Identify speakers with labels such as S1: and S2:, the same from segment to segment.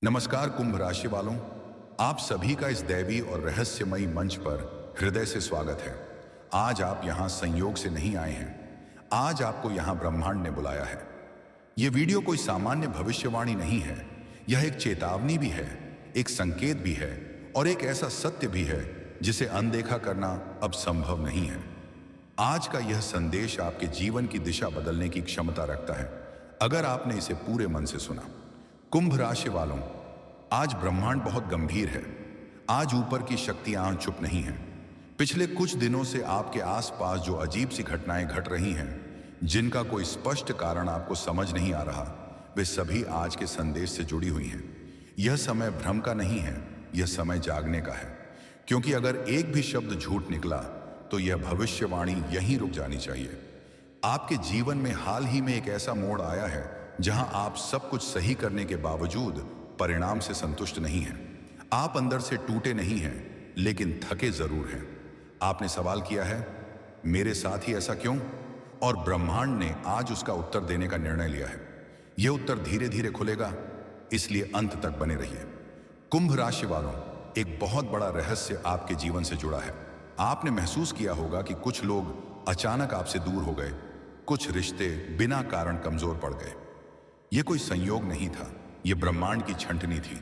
S1: नमस्कार कुंभ राशि वालों, आप सभी का इस दैवी और रहस्यमयी मंच पर हृदय से स्वागत है। आज आप यहाँ संयोग से नहीं आए हैं, आज आपको यहाँ ब्रह्मांड ने बुलाया है। ये वीडियो कोई सामान्य भविष्यवाणी नहीं है, यह एक चेतावनी भी है, एक संकेत भी है और एक ऐसा सत्य भी है जिसे अनदेखा करना अब संभव नहीं है। आज का यह संदेश आपके जीवन की दिशा बदलने की क्षमता रखता है, अगर आपने इसे पूरे मन से सुना। कुंभ राशि वालों, आज ब्रह्मांड बहुत गंभीर है। आज ऊपर की शक्तियां चुप नहीं हैं। पिछले कुछ दिनों से आपके आसपास जो अजीब सी घटनाएं घट रही हैं, जिनका कोई स्पष्ट कारण आपको समझ नहीं आ रहा, वे सभी आज के संदेश से जुड़ी हुई हैं। यह समय भ्रम का नहीं है, यह समय जागने का है। क्योंकि अगर एक भी शब्द झूठ निकला तो यह भविष्यवाणी यहीं रुक जानी चाहिए। आपके जीवन में हाल ही में एक ऐसा मोड़ आया है जहां आप सब कुछ सही करने के बावजूद परिणाम से संतुष्ट नहीं हैं। आप अंदर से टूटे नहीं हैं, लेकिन थके जरूर हैं। आपने सवाल किया है, मेरे साथ ही ऐसा क्यों? और ब्रह्मांड ने आज उसका उत्तर देने का निर्णय लिया है। यह उत्तर धीरे धीरे खुलेगा, इसलिए अंत तक बने रहिए। कुंभ राशि वालों, एक बहुत बड़ा रहस्य आपके जीवन से जुड़ा है। आपने महसूस किया होगा कि कुछ लोग अचानक आपसे दूर हो गए, कुछ रिश्ते बिना कारण कमजोर पड़ गए। यह कोई संयोग नहीं था, यह ब्रह्मांड की छंटनी थी।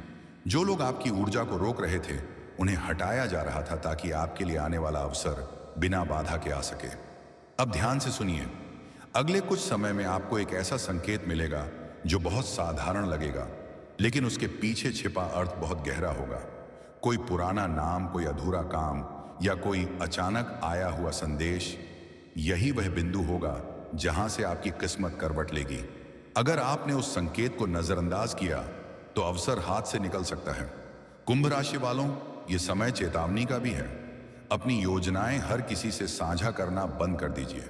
S1: जो लोग आपकी ऊर्जा को रोक रहे थे, उन्हें हटाया जा रहा था ताकि आपके लिए आने वाला अवसर बिना बाधा के आ सके। अब ध्यान से सुनिए, अगले कुछ समय में आपको एक ऐसा संकेत मिलेगा जो बहुत साधारण लगेगा, लेकिन उसके पीछे छिपा अर्थ बहुत गहरा होगा। कोई पुराना नाम, कोई अधूरा काम या कोई अचानक आया हुआ संदेश, यही वह बिंदु होगा जहां से आपकी किस्मत करवट लेगी। अगर आपने उस संकेत को नजरअंदाज किया तो अवसर हाथ से निकल सकता है। कुंभ राशि वालों, यह समय चेतावनी का भी है। अपनी योजनाएं हर किसी से साझा करना बंद कर दीजिए।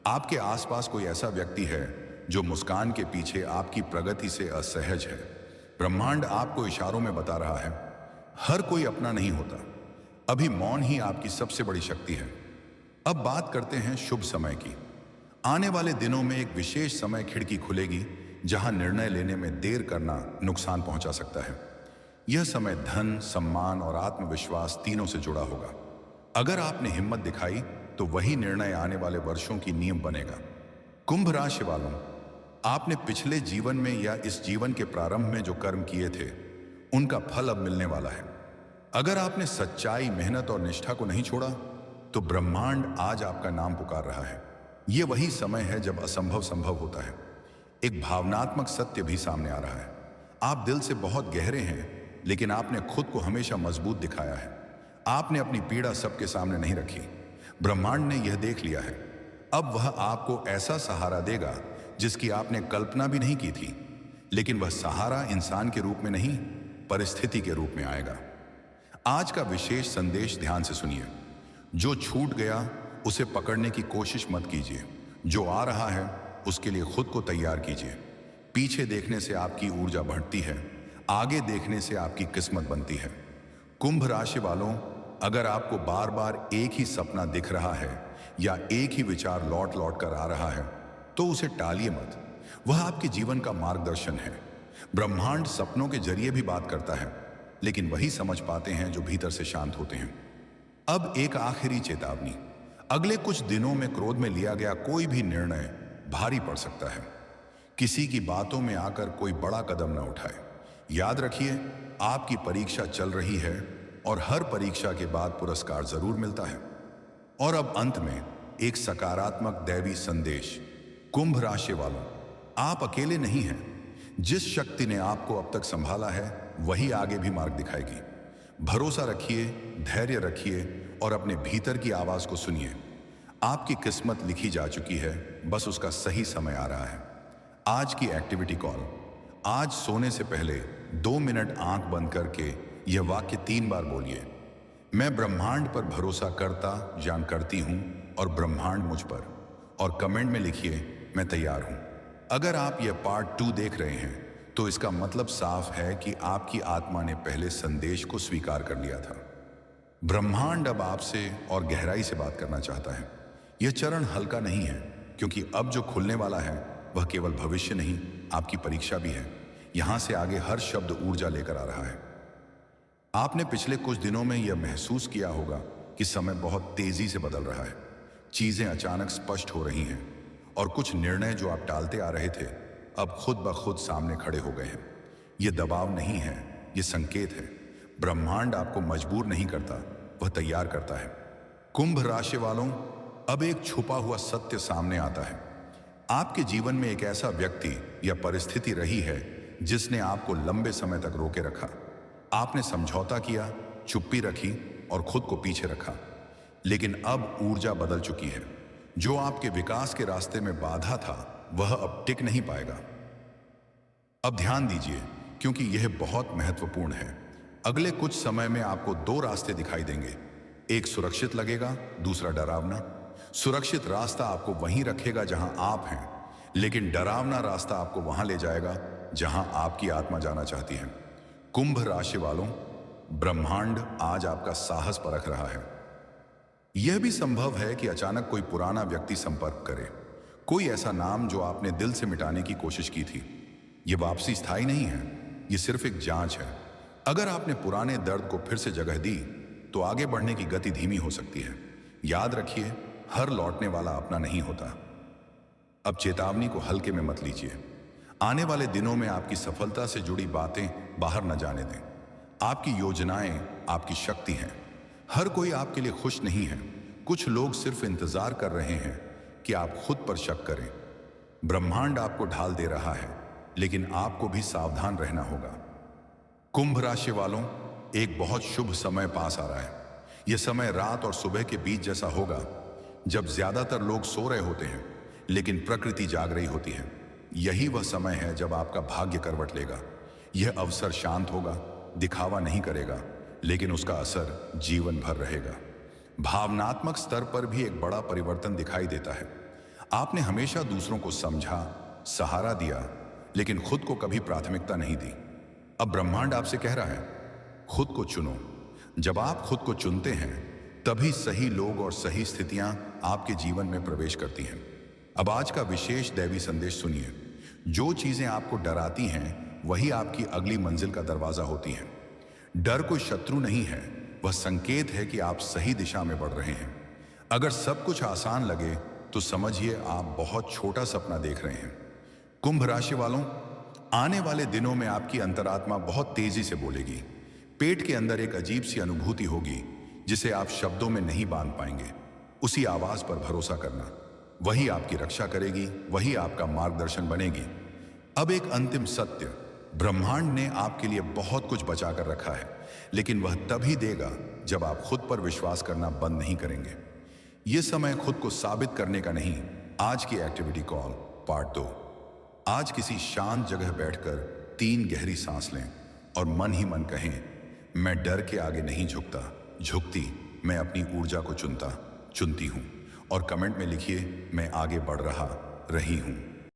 S1: आपके आसपास कोई ऐसा व्यक्ति है जो मुस्कान के पीछे आपकी प्रगति से असहज है। ब्रह्मांड आपको इशारों में बता रहा है, हर कोई अपना नहीं होता। अभी मौन ही आपकी सबसे बड़ी शक्ति है। अब बात करते हैं शुभ समय की। आने वाले दिनों में एक विशेष समय खिड़की खुलेगी जहां निर्णय लेने में देर करना नुकसान पहुंचा सकता है। यह समय धन, सम्मान और आत्मविश्वास तीनों से जुड़ा होगा। अगर आपने हिम्मत दिखाई तो वही निर्णय आने वाले वर्षों की नींव बनेगा। कुंभ राशि वालों, आपने पिछले जीवन में या इस जीवन के प्रारंभ में जो कर्म किए थे, उनका फल अब मिलने वाला है। अगर आपने सच्चाई, मेहनत और निष्ठा को नहीं छोड़ा तो ब्रह्मांड आज आपका नाम पुकार रहा है। यह वही समय है जब असंभव संभव होता है। एक भावनात्मक सत्य भी सामने आ रहा है। आप दिल से बहुत गहरे हैं, लेकिन आपने खुद को हमेशा मजबूत दिखाया है। आपने अपनी पीड़ा सबके सामने नहीं रखी। ब्रह्मांड ने यह देख लिया है। अब वह आपको ऐसा सहारा देगा जिसकी आपने कल्पना भी नहीं की थी। लेकिन वह सहारा इंसान के रूप में नहीं, परिस्थिति के रूप में आएगा। आज का विशेष संदेश ध्यान से सुनिए। जो छूट गया उसे पकड़ने की कोशिश मत कीजिए। जो आ रहा है उसके लिए खुद को तैयार कीजिए। पीछे देखने से आपकी ऊर्जा बढ़ती है, आगे देखने से आपकी किस्मत बनती है। कुंभ राशि वालों, अगर आपको बार बार एक ही सपना दिख रहा है या एक ही विचार लौट लौट कर आ रहा है, तो उसे टालिए मत। वह आपके जीवन का मार्गदर्शन है। ब्रह्मांड सपनों के जरिए भी बात करता है, लेकिन वही समझ पाते हैं जो भीतर से शांत होते हैं। अब एक आखिरी चेतावनी, अगले कुछ दिनों में क्रोध में लिया गया कोई भी निर्णय भारी पड़ सकता है। किसी की बातों में आकर कोई बड़ा कदम न उठाए। याद रखिए, आपकी परीक्षा चल रही है और हर परीक्षा के बाद पुरस्कार जरूर मिलता है। और अब अंत में एक सकारात्मक दैवी संदेश। कुंभ राशि वालों, आप अकेले नहीं हैं। जिस शक्ति ने आपको अब तक संभाला है, वही आगे भी मार्ग दिखाएगी। भरोसा रखिए, धैर्य रखिए और अपने भीतर की आवाज को सुनिए। आपकी किस्मत लिखी जा चुकी है, बस उसका सही समय आ रहा है। आज की एक्टिविटी कॉल, आज सोने से पहले 2 मिनट आंख बंद करके यह वाक्य 3 बार बोलिए। मैं ब्रह्मांड पर भरोसा करता या करती हूं और ब्रह्मांड मुझ पर। और कमेंट में लिखिए, मैं तैयार हूं। अगर आप यह पार्ट 2 देख रहे हैं तो इसका मतलब साफ है कि आपकी आत्मा ने पहले संदेश को स्वीकार कर लिया था। ब्रह्मांड अब आपसे और गहराई से बात करना चाहता है। यह चरण हल्का नहीं है, क्योंकि अब जो खुलने वाला है वह केवल भविष्य नहीं, आपकी परीक्षा भी है। यहां से आगे हर शब्द ऊर्जा लेकर आ रहा है। आपने पिछले कुछ दिनों में यह महसूस किया होगा कि समय बहुत तेजी से बदल रहा है। चीजें अचानक स्पष्ट हो रही हैं और कुछ निर्णय जो आप टालते आ रहे थे अब खुद ब खुद सामने खड़े हो गए हैं। यह दबाव नहीं है, यह संकेत है। ब्रह्मांड आपको मजबूर नहीं करता, वह तैयार करता है। कुंभ राशि वालों, अब एक छुपा हुआ सत्य सामने आता है। आपके जीवन में एक ऐसा व्यक्ति या परिस्थिति रही है जिसने आपको लंबे समय तक रोके रखा। आपने समझौता किया, चुप्पी रखी और खुद को पीछे रखा, लेकिन अब ऊर्जा बदल चुकी है। जो आपके विकास के रास्ते में बाधा था वह अब टिक नहीं पाएगा। अब ध्यान दीजिए, क्योंकि यह बहुत महत्वपूर्ण है। अगले कुछ समय में आपको दो रास्ते दिखाई देंगे, एक सुरक्षित लगेगा, दूसरा डरावना। सुरक्षित रास्ता आपको वहीं रखेगा जहां आप हैं, लेकिन डरावना रास्ता आपको वहां ले जाएगा जहां आपकी आत्मा जाना चाहती है। कुंभ राशि वालों, ब्रह्मांड आज आपका साहस परख रहा है। यह भी संभव है कि अचानक कोई पुराना व्यक्ति संपर्क करे, कोई ऐसा नाम जो आपने दिल से मिटाने की कोशिश की थी। यह वापसी स्थायी नहीं है, यह सिर्फ एक जांच है। अगर आपने पुराने दर्द को फिर से जगह दी तो आगे बढ़ने की गति धीमी हो सकती है। याद रखिए, हर लौटने वाला अपना नहीं होता। अब चेतावनी को हल्के में मत लीजिए। आने वाले दिनों में आपकी सफलता से जुड़ी बातें बाहर न जाने दें। आपकी योजनाएं आपकी शक्ति हैं। हर कोई आपके लिए खुश नहीं है। कुछ लोग सिर्फ इंतजार कर रहे हैं कि आप खुद पर शक करें। ब्रह्मांड आपको ढाल दे रहा है, लेकिन आपको भी सावधान रहना होगा। कुंभ राशि वालों, एक बहुत शुभ समय पास आ रहा है। यह समय रात और सुबह के बीच जैसा होगा, जब ज्यादातर लोग सो रहे होते हैं लेकिन प्रकृति जाग रही होती है। यही वह समय है जब आपका भाग्य करवट लेगा। यह अवसर शांत होगा, दिखावा नहीं करेगा, लेकिन उसका असर जीवन भर रहेगा। भावनात्मक स्तर पर भी एक बड़ा परिवर्तन दिखाई देता है। आपने हमेशा दूसरों को समझा, सहारा दिया, लेकिन खुद को कभी प्राथमिकता नहीं दी। अब ब्रह्मांड आपसे कह रहा है, खुद को चुनो। जब आप खुद को चुनते हैं तभी सही लोग और सही स्थितियां आपके जीवन में प्रवेश करती हैं। अब आज का विशेष दैवी संदेश सुनिए। जो चीजें आपको डराती हैं वही आपकी अगली मंजिल का दरवाजा होती हैं। डर कोई शत्रु नहीं है, वह संकेत है कि आप सही दिशा में बढ़ रहे हैं। अगर सब कुछ आसान लगे तो समझिए आप बहुत छोटा सपना देख रहे हैं। कुंभ राशि वालों, आने वाले दिनों में आपकी अंतरात्मा बहुत तेजी से बोलेगी। पेट के अंदर एक अजीब सी अनुभूति होगी जिसे आप शब्दों में नहीं बांध पाएंगे। उसी आवाज पर भरोसा करना, वही आपकी रक्षा करेगी, वही आपका मार्गदर्शन बनेगी। अब एक अंतिम सत्य, ब्रह्मांड ने आपके लिए बहुत कुछ बचा कर रखा है, लेकिन वह तभी देगा जब आप खुद पर विश्वास करना बंद नहीं करेंगे। यह समय खुद को साबित करने का नहीं। आज की एक्टिविटी कॉल पार्ट 2। आज किसी शांत जगह बैठकर 3 गहरी सांस लें और मन ही मन कहें, मैं डर के आगे नहीं झुकता, झुकती मैं अपनी ऊर्जा को चुनती हूं। और कमेंट में लिखिए, मैं आगे बढ़ रही हूं।